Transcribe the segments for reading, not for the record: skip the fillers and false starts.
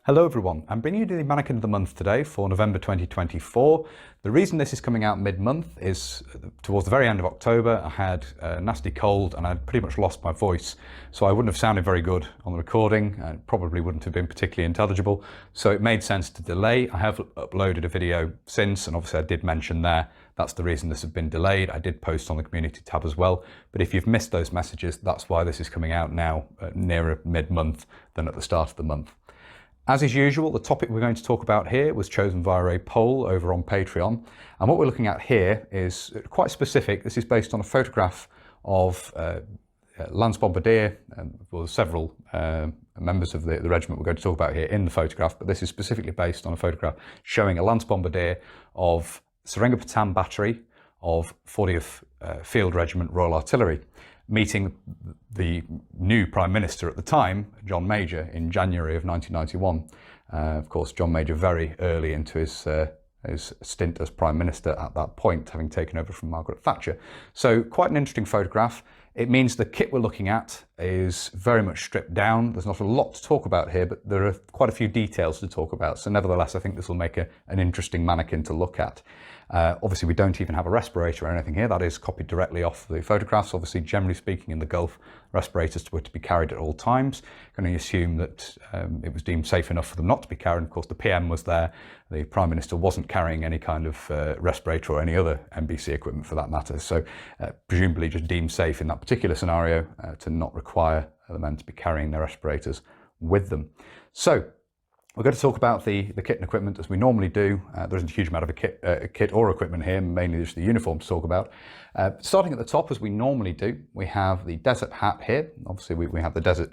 Hello everyone, I'm bringing you the Mannequin of the Month today for November 2024. The reason this is coming out mid-month is towards the very end of October I had a nasty cold and I'd pretty much lost my voice, so I wouldn't have sounded very good on the recording and probably wouldn't have been particularly intelligible, so it made sense to delay. I have uploaded a video since, and obviously I did mention there that's the reason this has been delayed. I did post on the community tab as well, but if you've missed those messages, that's why this is coming out now nearer mid-month than at the start of the month. As is usual, the topic we're going to talk about here was chosen via a poll over on Patreon. And what we're looking at here is quite specific. This is based on a photograph of Lance Bombardier, and well, several members of the regiment we're going to talk about here in the photograph, but this is specifically based on a photograph showing a Lance Bombardier of Seringapatam battery of 40th Field Regiment Royal Artillery, meeting the new Prime Minister at the time, John Major, in January of 1991. Of course, John Major very early into his stint as Prime Minister at that point, having taken over from Margaret Thatcher. So quite an interesting photograph. It means the kit we're looking at is very much stripped down. There's not a lot to talk about here, but there are quite a few details to talk about. So nevertheless, I think this will make an interesting mannequin to look at. Obviously, we don't even have a respirator or anything here. That is copied directly off the photographs. Obviously, generally speaking, in the Gulf, respirators were to be carried at all times. Can only assume that it was deemed safe enough for them not to be carried. Of course, the PM was there. The Prime Minister wasn't carrying any kind of respirator or any other NBC equipment for that matter. So presumably just deemed safe in that particular scenario to not require the men to be carrying their respirators with them. So we're going to talk about the kit and equipment as we normally do. There isn't a huge amount of kit or equipment here, mainly just the uniform to talk about. Starting at the top, as we normally do, we have the desert hat here. Obviously, we have the desert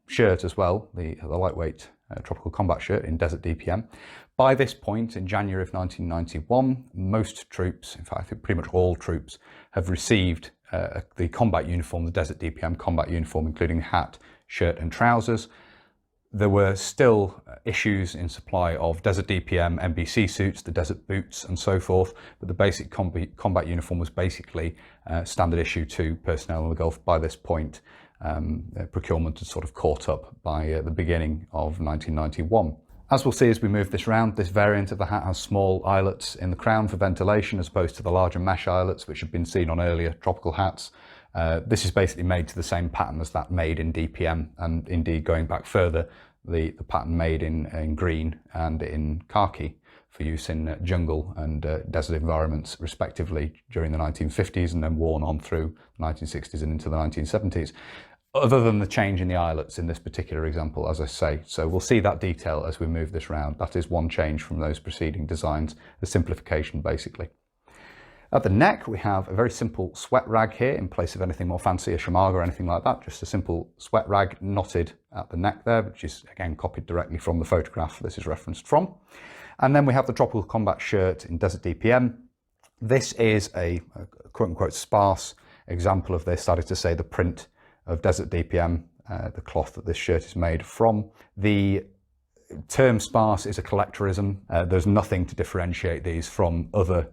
shirt as well, the lightweight tropical combat shirt in desert DPM. By this point, in January of 1991, most troops, in fact, I think pretty much all troops, have received the combat uniform, the desert DPM combat uniform, including hat, shirt and trousers. There were still issues in supply of desert DPM, NBC suits, the desert boots and so forth, but the basic combat uniform was basically standard issue to personnel in the Gulf by this point. Procurement had sort of caught up by the beginning of 1991. As we'll see as we move this round, this variant of the hat has small eyelets in the crown for ventilation as opposed to the larger mesh eyelets which have been seen on earlier tropical hats. This is basically made to the same pattern as that made in DPM, and indeed going back further, the pattern made in green and in khaki for use in jungle and desert environments respectively during the 1950s and then worn on through the 1960s and into the 1970s. Other than the change in the eyelets in this particular example, as I say. So we'll see that detail as we move this round. That is one change from those preceding designs, a simplification basically. At the neck, we have a very simple sweat rag here in place of anything more fancy, a shamaga or anything like that. Just a simple sweat rag knotted at the neck there, which is again copied directly from the photograph this is referenced from. And then we have the tropical combat shirt in desert DPM. This is a quote unquote sparse example of this, that is to say the print of desert DPM, the cloth that this shirt is made from. The term sparse is a collectorism. There's nothing to differentiate these from other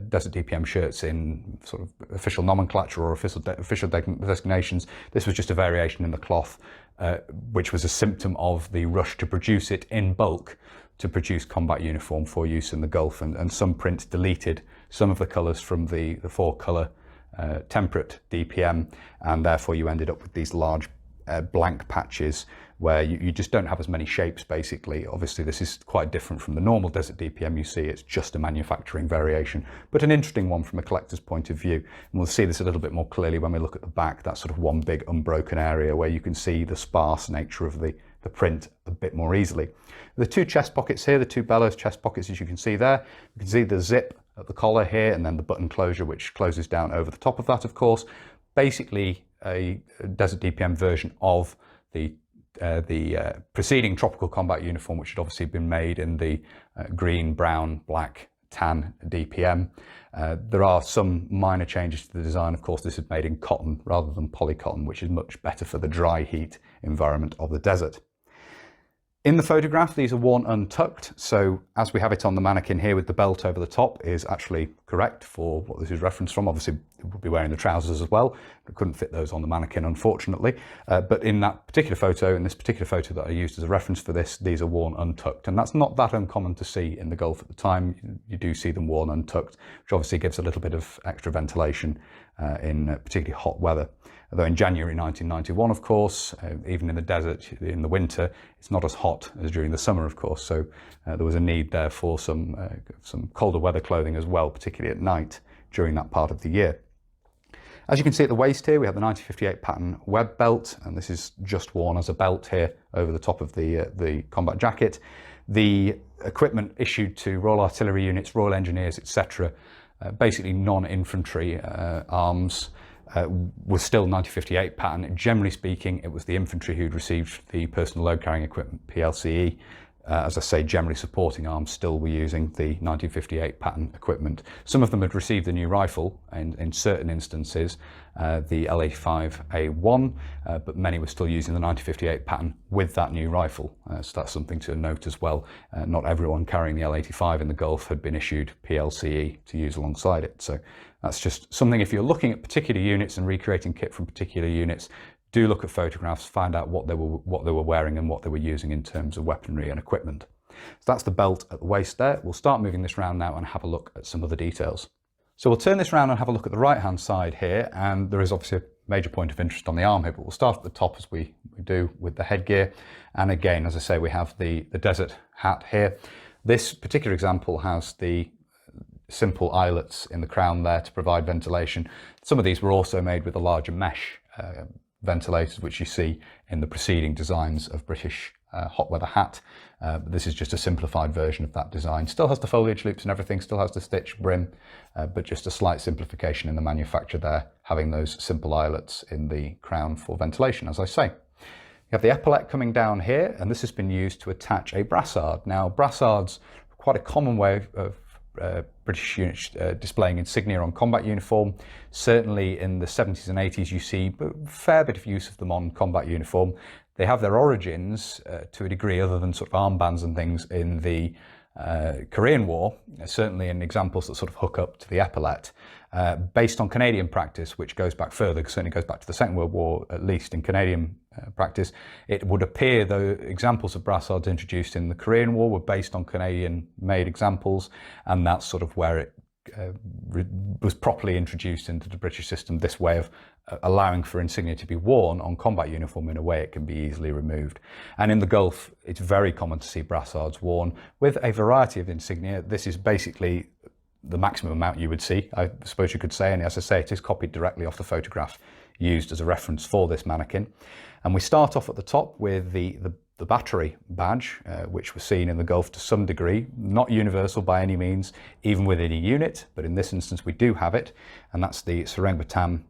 desert DPM shirts in sort of official nomenclature or official designations. This was just a variation in the cloth, which was a symptom of the rush to produce it in bulk to produce combat uniform for use in the Gulf, and some print deleted some of the colours from the four colour temperate DPM, and therefore you ended up with these large blank patches where you just don't have as many shapes basically. Obviously this is quite different from the normal desert DPM you see. It's just a manufacturing variation, but an interesting one from a collector's point of view. And we'll see this a little bit more clearly when we look at the back, that sort of one big unbroken area where you can see the sparse nature of the print a bit more easily. The two chest pockets here, the two bellows chest pockets, as you can see there, you can see the zip at the collar here and then the button closure which closes down over the top of that, of course. Basically a desert DPM version of the preceding tropical combat uniform, which had obviously been made in the green, brown, black, tan DPM. There are some minor changes to the design. Of course, this is made in cotton rather than polycotton, which is much better for the dry heat environment of the desert. In the photograph, these are worn untucked, so as we have it on the mannequin here with the belt over the top is actually correct for what this is referenced from. Obviously, it would be wearing the trousers as well. We couldn't fit those on the mannequin, unfortunately. But in that particular photo, in this particular photo that I used as a reference for this, these are worn untucked. And that's not that uncommon to see in the Gulf at the time. You do see them worn untucked, which obviously gives a little bit of extra ventilation in particularly hot weather. Although in January 1991, of course, even in the desert in the winter, it's not as hot as during the summer, of course. So there was a need there for some colder weather clothing as well, particularly at night during that part of the year. As you can see at the waist here, we have the 1958 pattern web belt, and this is just worn as a belt here over the top of the combat jacket. The equipment issued to Royal Artillery units, Royal Engineers, etc., basically non-infantry arms, was still 1958 pattern. Generally speaking, it was the infantry who'd received the personal load carrying equipment, PLCE. As I say, generally supporting arms still were using the 1958 pattern equipment. Some of them had received the new rifle, and in certain instances, the L85A1, but many were still using the 1958 pattern with that new rifle. So that's something to note as well. Not everyone carrying the L85 in the Gulf had been issued PLCE to use alongside it. So that's just something, if you're looking at particular units and recreating kit from particular units, do look at photographs, find out what they were wearing and what they were using in terms of weaponry and equipment. So that's the belt at the waist there. We'll start moving this around now and have a look at some of the details. So we'll turn this around and have a look at the right-hand side here, and there is obviously a major point of interest on the arm here, but we'll start at the top as we do with the headgear. And again, as I say, we have the desert hat here. This particular example has the simple eyelets in the crown there to provide ventilation. Some of these were also made with a larger mesh ventilators, which you see in the preceding designs of British hot weather hat. But this is just a simplified version of that design. Still has the foliage loops and everything, still has the stitch brim, but just a slight simplification in the manufacture there, having those simple eyelets in the crown for ventilation, as I say. You have the epaulette coming down here, and this has been used to attach a brassard. Now, brassards are quite a common way of British units displaying insignia on combat uniform. Certainly in the 70s and 80s you see a fair bit of use of them on combat uniform. They have their origins to a degree other than sort of armbands and things in the Korean War, certainly in examples that sort of hook up to the epaulette, based on Canadian practice, which goes back further, certainly goes back to the Second World War, at least in Canadian practice. It would appear, though, examples of brassards introduced in the Korean War were based on Canadian-made examples, and that's sort of where it was properly introduced into the British system, this way of allowing for insignia to be worn on combat uniform in a way it can be easily removed. And in the Gulf, it's very common to see brassards worn with a variety of insignia. This is basically the maximum amount you would see, I suppose you could say, and as I say, it is copied directly off the photograph used as a reference for this mannequin. And we start off at the top with the battery badge, which was seen in the Gulf to some degree, not universal by any means, even within a unit, but in this instance we do have it, and that's the Seringapatam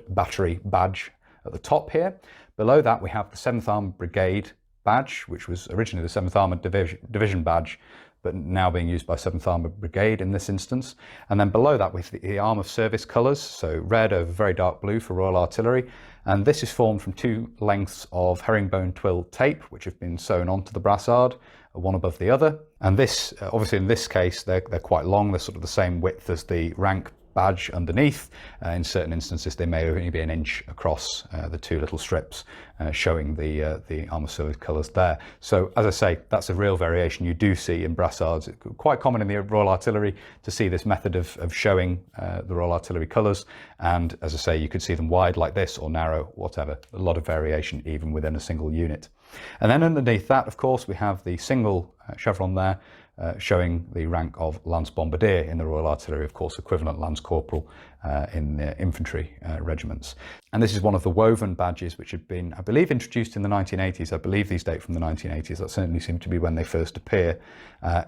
battery badge at the top here. Below that we have the 7th Armoured Brigade badge, which was originally the 7th Armoured Division badge, but now being used by 7th Armoured Brigade in this instance. And then below that with the Arm of Service colours, so red over very dark blue for Royal Artillery. And this is formed from 2 lengths of herringbone twill tape, which have been sewn onto the brassard, one above the other. And this, obviously in this case, they're quite long. They're sort of the same width as the rank badge underneath. In certain instances, they may only be an inch across the 2 little strips, showing the Arm of Service colours there. So, as I say, that's a real variation you do see in brassards. It's quite common in the Royal Artillery to see this method of showing the Royal Artillery colours. And as I say, you could see them wide like this or narrow, whatever. A lot of variation even within a single unit. And then underneath that, of course, we have the single chevron there, showing the rank of Lance Bombardier in the Royal Artillery, of course, equivalent Lance Corporal in the infantry regiments. And this is one of the woven badges which had been, I believe, introduced in the 1980s. I believe these date from the 1980s. That certainly seemed to be when they first appear.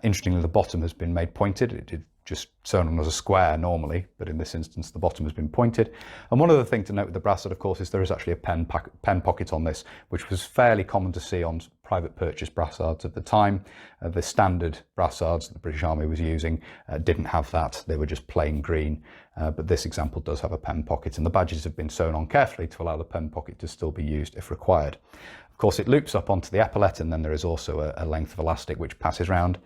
Interestingly, the bottom has been made pointed. It did just sewn on as a square normally, but in this instance the bottom has been pointed. And one other thing to note with the brassard, of course, is there is actually a pen pocket on this, which was fairly common to see on private purchase brassards at the time. The standard brassards that the British Army was using didn't have that, they were just plain green. But this example does have a pen pocket, and the badges have been sewn on carefully to allow the pen pocket to still be used if required. Of course, it loops up onto the epaulette, and then there is also a length of elastic which passes around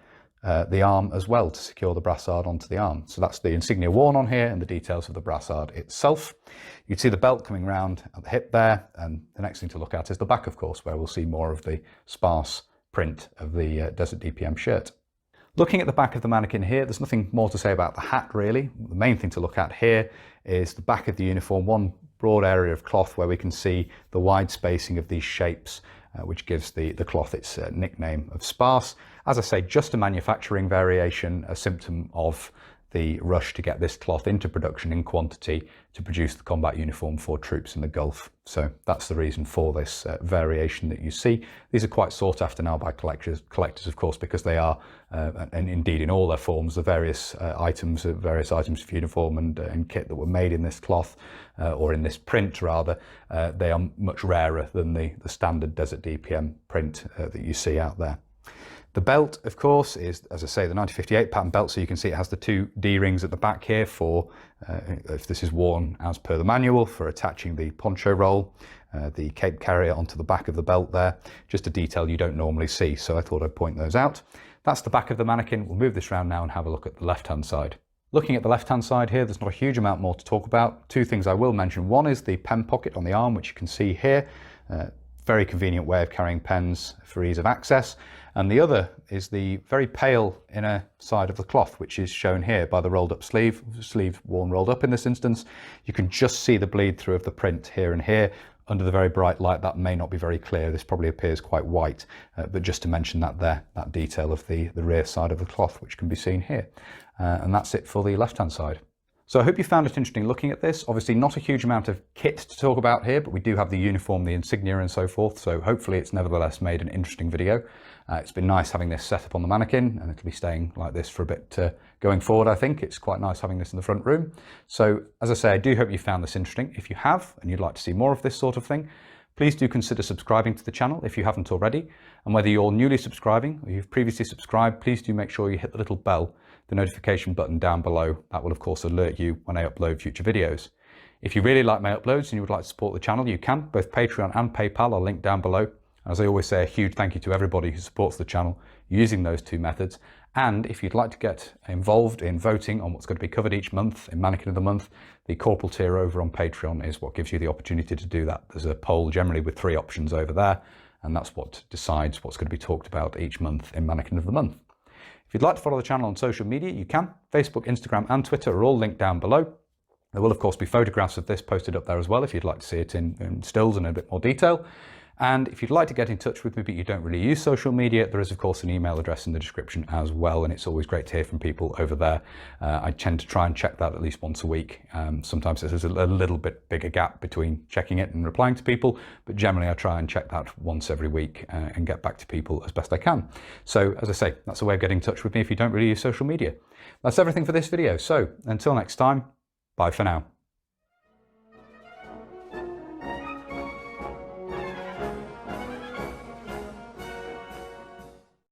the arm as well to secure the brassard onto the arm. So that's the insignia worn on here and the details of the brassard itself. You can see the belt coming round at the hip there, and the next thing to look at is the back, of course, where we'll see more of the sparse print of the Desert DPM shirt. Looking at the back of the mannequin here, there's nothing more to say about the hat really. The main thing to look at here is the back of the uniform, one broad area of cloth where we can see the wide spacing of these shapes, which gives the cloth its nickname of sparse. As I say, just a manufacturing variation, a symptom of the rush to get this cloth into production in quantity to produce the combat uniform for troops in the Gulf. So that's the reason for this variation that you see. These are quite sought after now by collectors of course, because they are, and indeed in all their forms, the various items of uniform and kit that were made in this cloth, or in this print rather, they are much rarer than the standard Desert DPM print that you see out there. The belt, of course, is, as I say, the 1958 pattern belt, so you can see it has the two D-rings at the back here for, if this is worn as per the manual, for attaching the poncho roll, the cape carrier onto the back of the belt there, just a detail you don't normally see, so I thought I'd point those out. That's the back of the mannequin. We'll move this around now and have a look at the left-hand side. Looking at the left-hand side here, there's not a huge amount more to talk about. Two things I will mention. One is the pen pocket on the arm, which you can see here. Very convenient way of carrying pens for ease of access. And the other is the very pale inner side of the cloth, which is shown here by the rolled up sleeve worn rolled up in this instance. You can just see the bleed through of the print here and here. Under the very bright light, that may not be very clear. This probably appears quite white, but just to mention that there, that detail of the rear side of the cloth, which can be seen here. And that's it for the left-hand side. So I hope you found it interesting looking at this. Obviously not a huge amount of kit to talk about here, but we do have the uniform, the insignia and so forth. So hopefully it's nevertheless made an interesting video. It's been nice having this set up on the mannequin, and it'll be staying like this for a bit going forward, I think. It's quite nice having this in the front room. So as I say, I do hope you found this interesting. If you have, and you'd like to see more of this sort of thing, please do consider subscribing to the channel if you haven't already. And whether you're newly subscribing or you've previously subscribed, please do make sure you hit the little bell, the notification button down below. That will of course alert you when I upload future videos. If you really like my uploads and you would like to support the channel, you can. Both Patreon and PayPal are linked down below. As I always say, a huge thank you to everybody who supports the channel using those two methods. And if you'd like to get involved in voting on what's going to be covered each month in Mannequin of the Month, the corporal tier over on Patreon is what gives you the opportunity to do that. There's a poll generally with 3 options over there, and that's what decides what's going to be talked about each month in Mannequin of the Month. If you'd like to follow the channel on social media, you can. Facebook, Instagram and Twitter are all linked down below. There will of course be photographs of this posted up there as well if you'd like to see it in stills and in a bit more detail. And if you'd like to get in touch with me but you don't really use social media, there is of course an email address in the description as well, and it's always great to hear from people over there. I tend to try and check that at least once a week. Sometimes there's a little bit bigger gap between checking it and replying to people, but generally I try and check that once every week and get back to people as best I can. So as I say, that's a way of getting in touch with me if you don't really use social media. That's everything for this video. So until next time, bye for now.